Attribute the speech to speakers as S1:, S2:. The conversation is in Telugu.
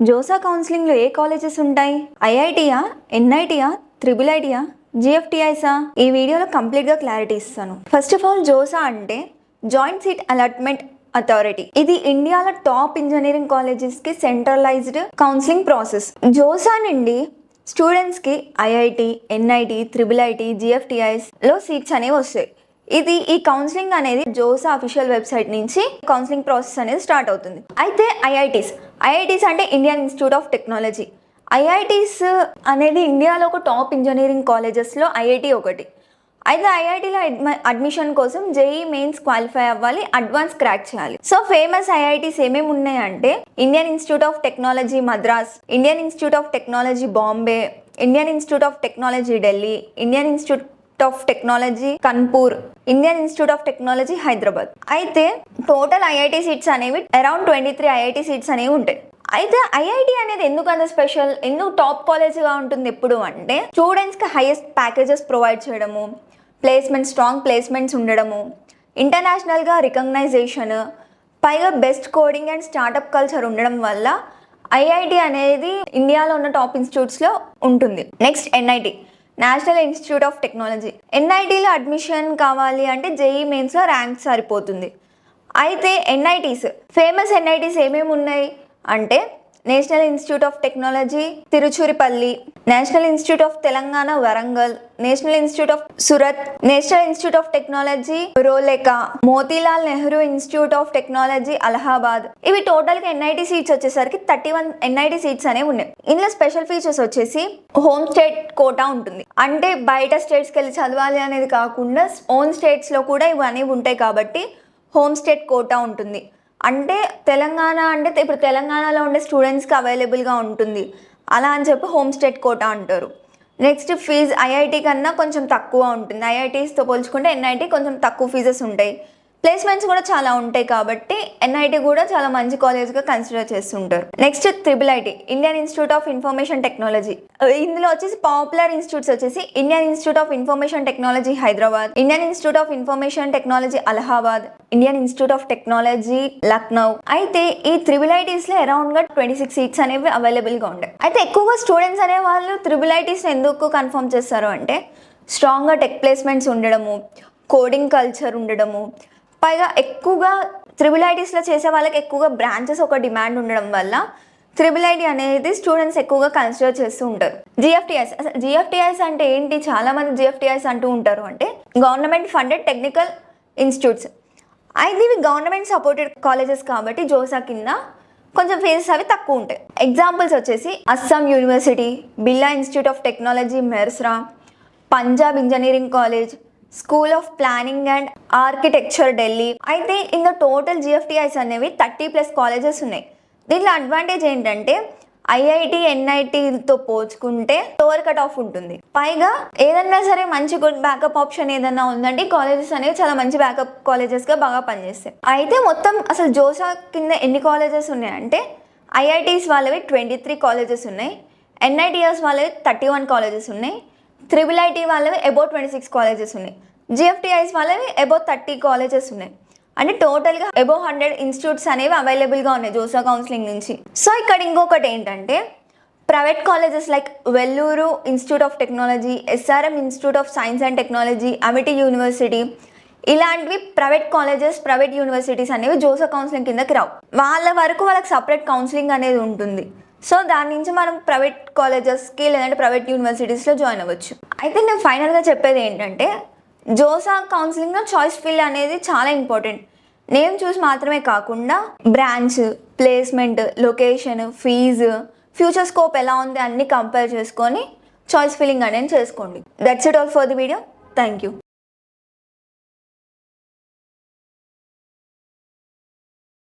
S1: జోసా కౌన్సిలింగ్లో ఏ కాలేజెస్ ఉంటాయి? ఐఐటియా, ఎన్ఐటియా, ట్రిపుల్ ఐటియా, జిఎఫ్టిఐసా? ఈ వీడియోలో కంప్లీట్గా క్లారిటీ ఇస్తాను. ఫస్ట్ ఆఫ్ ఆల్, జోసా అంటే జాయింట్ సీట్ అలాట్మెంట్ అథారిటీ. ఇది ఇండియాలో టాప్ ఇంజనీరింగ్ కాలేజెస్కి సెంట్రలైజ్డ్ కౌన్సిలింగ్ ప్రాసెస్. జోసా నుండి స్టూడెంట్స్కి ఐఐటి, ఎన్ఐటి, ట్రిపుల్ ఐటి, జిఎఫ్టిఐస్లో సీట్స్ అనేవి వస్తాయి. ఈ కౌన్సిలింగ్ అనేది జోసా అఫీషియల్ వెబ్సైట్ నుంచి కౌన్సిలింగ్ ప్రాసెస్ అనేది స్టార్ట్ అవుతుంది. అయితే ఐఐటీస్ అంటే Indian institute of technology. IITs అనేది ఇండియాలో ఒక టాప్ ఇంజనీరింగ్ కాలేజెస్లో ఐఐటి ఒకటి. అయితే ఐఐటీలో అడ్మిషన్ కోసం జేఈ మెయిన్స్ క్వాలిఫై అవ్వాలి, అడ్వాన్స్ క్రాక్ చేయాలి. సో ఫేమస్ ఐఐటీస్ ఏమేమి ఉన్నాయంటే Indian institute of technology Madras, Indian institute of technology Bombay, Indian institute of technology Delhi, Indian institute of technology Ghanpur, Indian institute of technology Hyderabad. అయితే టోటల్ ఐఐటి సీట్స్ అనేవి అరౌండ్ 23 ఐఐటి సీట్స్ అనేవి ఉంటాయి. అయితే ఐఐటి అనేది ఎందుకు అంత స్పెషల్, ఎందుకు టాప్ కాలేజ్గా ఉంటుంది ఎప్పుడు అంటే స్టూడెంట్స్కి హైయెస్ట్ ప్యాకేజెస్ ప్రొవైడ్ చేయడము, స్ట్రాంగ్ ప్లేస్మెంట్స్ ఉండడము, ఇంటర్నేషనల్గా రికగ్నైజేషన్, పైగా best coding and startup culture ఉండడం వల్ల ఐఐటి అనేది ఇండియాలో ఉన్న టాప్ ఇన్స్టిట్యూట్స్లో ఉంటుంది. Next NIT, national institute of technology. ఎన్ఐటీలో అడ్మిషన్ కావాలి అంటే జేఈ మెయిన్స్లో ర్యాంక్ సరిపోతుంది. అయితే ఫేమస్ ఎన్ఐటీస్ ఏమేమి ఉన్నాయి అంటే national institute of technology Tiruchirappalli, national institute of Telangana Warangal, national institute of Surat, national institute of technology Rourkela, Motilal Nehru institute of technology Allahabad. ఇవి టోటల్గా ఎన్ఐటి సీట్స్ వచ్చేసరికి 31 ఎన్ఐటి సీట్స్ అనేవి ఉన్నాయి. ఇందులో స్పెషల్ ఫీచర్స్ వచ్చేసి హోమ్ స్టేట్ కోటా ఉంటుంది. అంటే బయట స్టేట్స్కి వెళ్ళి చదవాలి అనేది కాకుండా ఓన్ స్టేట్స్లో కూడా ఇవి అనేవి ఉంటాయి కాబట్టి హోమ్ స్టేట్ కోటా ఉంటుంది. అంటే తెలంగాణ అంటే ఇప్పుడు తెలంగాణలో ఉండే స్టూడెంట్స్కి అవైలబుల్గా ఉంటుంది, అలా అని చెప్పి హోమ్ స్టేట్ కోటా అంటారు. నెక్స్ట్ ఫీజు ఐఐటి కన్నా కొంచెం తక్కువ ఉంటుంది. ఐఐటీస్తో పోల్చుకుంటే ఎన్ఐటి కొంచెం తక్కువ ఫీజెస్ ఉంటాయి. ప్లేస్మెంట్స్ కూడా చాలా ఉంటాయి కాబట్టి ఎన్ఐటి కూడా చాలా మంచి కాలేజ్గా కన్సిడర్ చేస్తుంటారు. Next triple IT, Indian institute of information technology. ఇందులో వచ్చేసి పాపులర్ ఇన్స్టిట్యూట్స్ వచ్చేసి Indian institute of information technology Hyderabad, Indian institute of information technology Allahabad, Indian institute of technology Lucknow. అయితే ఈ ట్రిపుల్ ఐటీస్లో అరౌండ్గా 26 సీట్స్ అనేవి అవైలబుల్గా ఉంటాయి. అయితే ఎక్కువగా స్టూడెంట్స్ అనే వాళ్ళు ట్రిపుల్ ఐటీస్ ఎందుకు కన్ఫర్మ్ చేస్తారు అంటే స్ట్రాంగ్గా టెక్ ప్లేస్మెంట్స్ ఉండడము, కోడింగ్ కల్చర్ ఉండడము, పైగా ఎక్కువగా ట్రిపుల్ ఐటీస్లో చేసే వాళ్ళకి ఎక్కువగా బ్రాంచెస్ ఒక డిమాండ్ ఉండడం వల్ల ట్రిపుల్ ఐటీ అనేది స్టూడెంట్స్ ఎక్కువగా కన్సిడర్ చేస్తూ ఉంటారు. జిఎఫ్టిఐస్ అంటే ఏంటి? చాలామంది జిఎఫ్టిఐస్ అంటూ ఉంటారు అంటే గవర్నమెంట్ ఫండెడ్ టెక్నికల్ ఇన్స్టిట్యూట్స్. అయితే ఇవి గవర్నమెంట్ సపోర్టెడ్ కాలేజెస్ కాబట్టి జోసా కింద కొంచెం ఫీజెస్ అవి తక్కువ ఉంటాయి. ఎగ్జాంపుల్స్ వచ్చేసి Assam university, Birla institute of technology Mesra, Punjab engineering college, school of planning and architecture Delhi. అయితే ఇందులో టోటల్ జిఎఫ్టిఐస్ అనేవి 30+ కాలేజెస్ ఉన్నాయి. దీంట్లో అడ్వాంటేజ్ ఏంటంటే ఐఐటి, ఎన్ఐటితో పోల్చుకుంటే లోవర్ కట్ ఆఫ్ ఉంటుంది. పైగా ఏదన్నా సరే మంచి గుడ్ బ్యాకప్ ఆప్షన్ ఏదన్నా ఉందంటే కాలేజెస్ అనేవి చాలా మంచి బ్యాకప్ కాలేజెస్గా బాగా పనిచేస్తాయి. అయితే మొత్తం అసలు జోసా కింద ఎన్ని కాలేజెస్ ఉన్నాయంటే ఐఐటీస్ వాళ్ళవి 23 కాలేజెస్ ఉన్నాయి, ఎన్ఐటిఎస్ వాళ్ళవి 31 కాలేజెస్ ఉన్నాయి, ట్రిపుల్ ఐటీ వాళ్ళవి అబౌట్ 26 కాలేజెస్ ఉన్నాయి, జిఎఫ్టిఐస్ వాళ్ళవి అబౌట్ 30 కాలేజెస్ ఉన్నాయి. అంటే టోటల్గా అబౌవ్ 100 ఇన్స్టిట్యూట్స్ అనేవి అవైలబుల్గా ఉన్నాయి జోసా కౌన్సిలింగ్ నుంచి. సో ఇక్కడ ఇంకొకటి ఏంటంటే private colleges like Vellore institute of technology, SRM institute of science and technology, Amity university, ఇలాంటివి ప్రైవేట్ కాలేజెస్, ప్రైవేట్ యూనివర్సిటీస్ అనేవి జోసా కౌన్సిలింగ్ కిందకి రావు. వాళ్ళ వరకు వాళ్ళకి సపరేట్ కౌన్సిలింగ్ అనేది ఉంటుంది. సో దాని నుంచి మనం ప్రైవేట్ కాలేజెస్కి లేదంటే ప్రైవేట్ యూనివర్సిటీస్లో జాయిన్ అవ్వచ్చు. అయితే నేను ఫైనల్గా చెప్పేది ఏంటంటే జోసా కౌన్సిలింగ్లో చాయిస్ ఫిల్ అనేది చాలా ఇంపార్టెంట్. నేమ్ చూసి మాత్రమే కాకుండా branch, placement, location, fees, future scope ఎలా ఉంది అన్నీ కంపేర్ చేసుకొని చాయిస్ ఫిల్లింగ్ అనేది చేసుకోండి. That's it all for the video. Thank you.